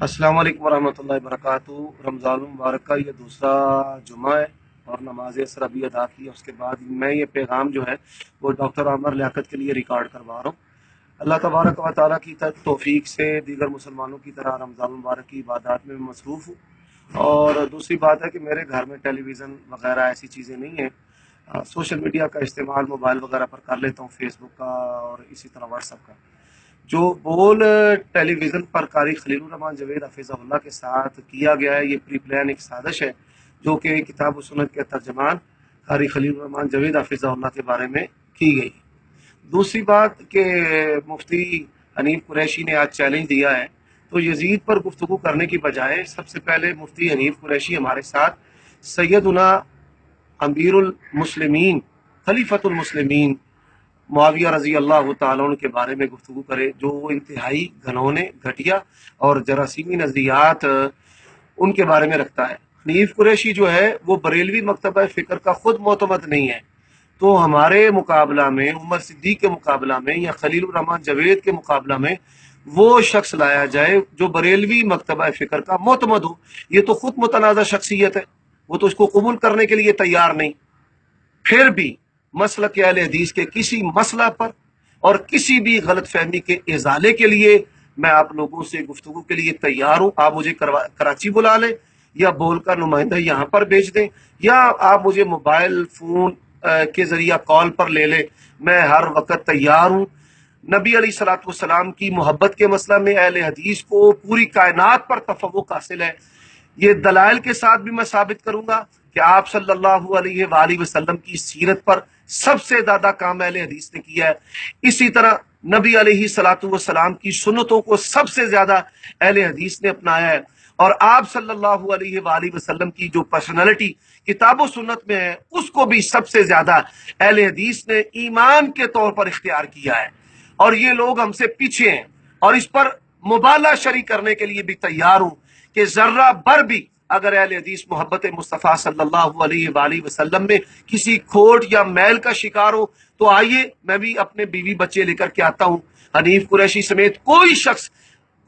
السلام علیکم ورحمۃ اللہ وبرکاتہ۔ رمضان المبارک کا یہ دوسرا جمعہ ہے اور نماز عصر ابھی ادا کی ہے۔ اس کے بعد میں یہ پیغام جو ہے وہ ڈاکٹر عامر لیاقت کے لیے ریکارڈ کروا رہا ہوں۔ اللہ تبارک و تعالیٰ کی توفیق سے دیگر مسلمانوں کی طرح رمضان المبارک کی عبادات میں مصروف ہوں، اور دوسری بات ہے کہ میرے گھر میں ٹیلی ویژن وغیرہ ایسی چیزیں نہیں ہیں۔ سوشل میڈیا کا استعمال موبائل وغیرہ پر کر لیتا ہوں، فیس بک کا اور اسی طرح واٹس ایپ کا۔ جو بول ٹیلی ویژن پر قاری خلیل الرحمان جوید حفظہ اللہ کے ساتھ کیا گیا ہے، یہ پری پلان ایک سازش ہے جو کہ کتاب و سنت کے ترجمان قاری خلیل الرحمان جوید حفظہ اللہ کے بارے میں کی گئی۔ دوسری بات کہ مفتی حنیف قریشی نے آج چیلنج دیا ہے، تو یزید پر گفتگو کرنے کی بجائے سب سے پہلے مفتی حنیف قریشی ہمارے ساتھ سیدنا امیر المسلمین خلیفۃ المسلمین معاویہ رضی اللہ تعالیٰ عنہ کے بارے میں گفتگو کرے، جو انتہائی گھنونے، گھٹیا اور جراثیمی نظریات ان کے بارے میں رکھتا ہے۔ حنیف قریشی جو ہے وہ بریلوی مکتبہ فکر کا خود معتمد نہیں ہے، تو ہمارے مقابلہ میں، عمر صدیق کے مقابلہ میں یا خلیل الرحمان جوید کے مقابلہ میں وہ شخص لایا جائے جو بریلوی مکتبہ فکر کا معتمد ہو۔ یہ تو خود متنازع شخصیت ہے، وہ تو اس کو قبول کرنے کے لیے تیار نہیں۔ پھر بھی مسلک اہل حدیث کے کسی مسئلہ پر اور کسی بھی غلط فہمی کے ازالے کے لیے میں آپ لوگوں سے گفتگو کے لیے تیار ہوں۔ آپ مجھے کراچی بلا لیں یا بول کر نمائندہ یہاں پر بھیج دیں، یا آپ مجھے موبائل فون کے ذریعہ کال پر لے لیں، میں ہر وقت تیار ہوں۔ نبی علیہ الصلوۃ والسلام کی محبت کے مسئلہ میں اہل حدیث کو پوری کائنات پر تفوق حاصل ہے۔ یہ دلائل کے ساتھ بھی میں ثابت کروں گا کہ آپ صلی اللہ علیہ وآلہ وسلم کی سیرت پر سب سے زیادہ کام اہل حدیث نے کیا ہے۔ اسی طرح نبی علیہ الصلوۃ والسلام کی سنتوں کو سب سے زیادہ اہل حدیث نے اپنایا ہے، اور آپ صلی اللہ علیہ وآلہ وسلم کی جو پرسنالٹی کتاب و سنت میں ہے اس کو بھی سب سے زیادہ اہل حدیث نے ایمان کے طور پر اختیار کیا ہے، اور یہ لوگ ہم سے پیچھے ہیں، اور اس پر مبالغہ شری کرنے کے لیے بھی تیار ہوں کہ ذرہ بر بھی اگر اہل حدیث محبت مصطفیٰ صلی اللہ علیہ وآلہ وسلم میں کسی کھوٹ یا میل کا شکار ہو تو آئیے، میں بھی اپنے بیوی بچے لے کر کے آتا ہوں۔ حنیف قریشی سمیت کوئی شخص،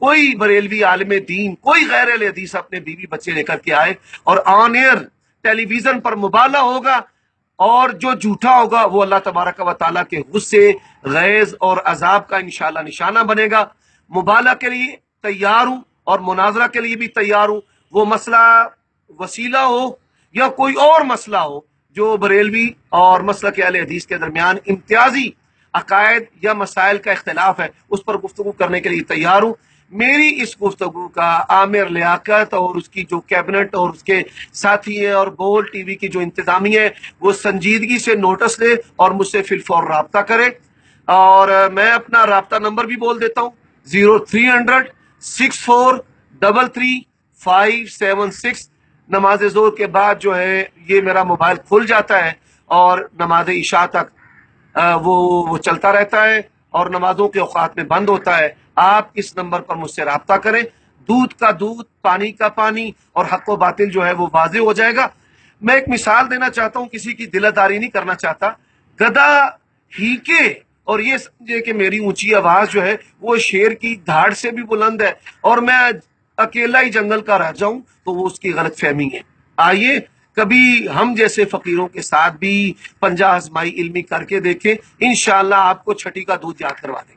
کوئی بریلوی عالم دین، کوئی غیر اہل حدیث اپنے بیوی بچے لے کر کے آئے، اور آن ایئر ٹیلی ویژن پر مبالغہ ہوگا، اور جو جھوٹا ہوگا وہ اللہ تبارک و تعالیٰ کے غصے، غیظ اور عذاب کا انشاءاللہ نشانہ بنے گا۔ مبالغہ کے لیے تیار ہوں اور مناظرہ کے لیے بھی تیار ہوں، وہ مسئلہ وسیلہ ہو یا کوئی اور مسئلہ ہو جو بریلوی اور مسلک اہل حدیث کے درمیان امتیازی عقائد یا مسائل کا اختلاف ہے، اس پر گفتگو کرنے کے لیے تیار ہوں۔ میری اس گفتگو کا عامر لیاقت اور اس کی جو کیبنٹ اور اس کے ساتھی ہیں اور بول ٹی وی کی جو انتظامیہ ہے وہ سنجیدگی سے نوٹس لے اور مجھ سے فی الفور رابطہ کرے، اور میں اپنا رابطہ نمبر بھی بول دیتا ہوں 0300-6433-576۔ نماز ظہر کے بعد جو ہے یہ میرا موبائل کھل جاتا ہے اور نماز عشاء تک وہ چلتا رہتا ہے، اور نمازوں کے اوقات میں بند ہوتا ہے۔ آپ اس نمبر پر مجھ سے رابطہ کریں، دودھ کا دودھ، پانی کا پانی، اور حق و باطل جو ہے وہ واضح ہو جائے گا۔ میں ایک مثال دینا چاہتا ہوں، کسی کی دلداری نہیں کرنا چاہتا۔ گدھا ہی کے اور یہ سمجھے کہ میری اونچی آواز جو ہے وہ شیر کی دھاڑ سے بھی بلند ہے، اور میں اکیلا ہی جنگل کا رہ جاؤں، تو وہ اس کی غلط فہمی ہے۔ آئیے کبھی ہم جیسے فقیروں کے ساتھ بھی 50 آزمائی علمی کر کے دیکھیں، انشاءاللہ آپ کو چھٹی کا دودھ یاد کروا دیں گے۔